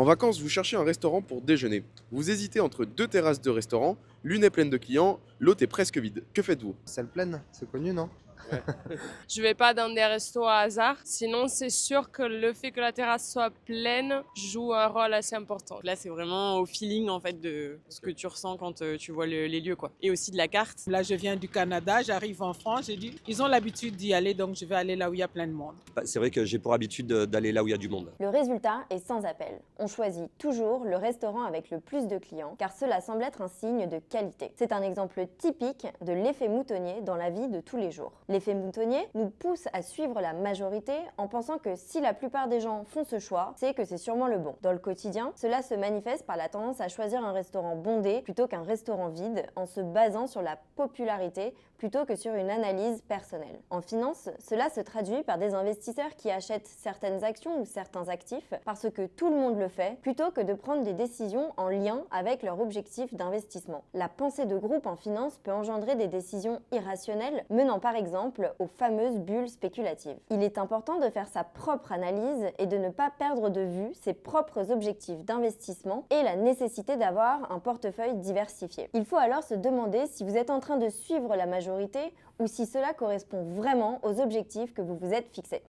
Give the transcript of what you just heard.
En vacances, vous cherchez un restaurant pour déjeuner. Vous hésitez entre deux terrasses de restaurant, l'une est pleine de clients, l'autre est presque vide. Que faites-vous? Salle pleine, c'est connu, non? Ouais. Je vais pas dans des restos à hasard. Sinon, c'est sûr que le fait que la terrasse soit pleine joue un rôle assez important. Là, c'est vraiment au feeling en fait de ce que tu ressens quand tu vois les lieux quoi. Et aussi de la carte. Là, je viens du Canada, j'arrive en France, j'ai dit, ils ont l'habitude d'y aller, donc je vais aller là où il y a plein de monde. C'est vrai que j'ai pour habitude d'aller là où il y a du monde. Le résultat est sans appel. On choisit toujours le restaurant avec le plus de clients, car cela semble être un signe de qualité. C'est un exemple typique de l'effet moutonnier dans la vie de tous les jours. L'effet moutonnier nous pousse à suivre la majorité en pensant que si la plupart des gens font ce choix, c'est que c'est sûrement le bon. Dans le quotidien, cela se manifeste par la tendance à choisir un restaurant bondé plutôt qu'un restaurant vide en se basant sur la popularité plutôt que sur une analyse personnelle. En finance, cela se traduit par des investisseurs qui achètent certaines actions ou certains actifs parce que tout le monde le fait plutôt que de prendre des décisions en lien avec leur objectif d'investissement. La pensée de groupe en finance peut engendrer des décisions irrationnelles menant par exemple aux fameuses bulles spéculatives. Il est important de faire sa propre analyse et de ne pas perdre de vue ses propres objectifs d'investissement et la nécessité d'avoir un portefeuille diversifié. Il faut alors se demander si vous êtes en train de suivre la majorité ou si cela correspond vraiment aux objectifs que vous vous êtes fixés.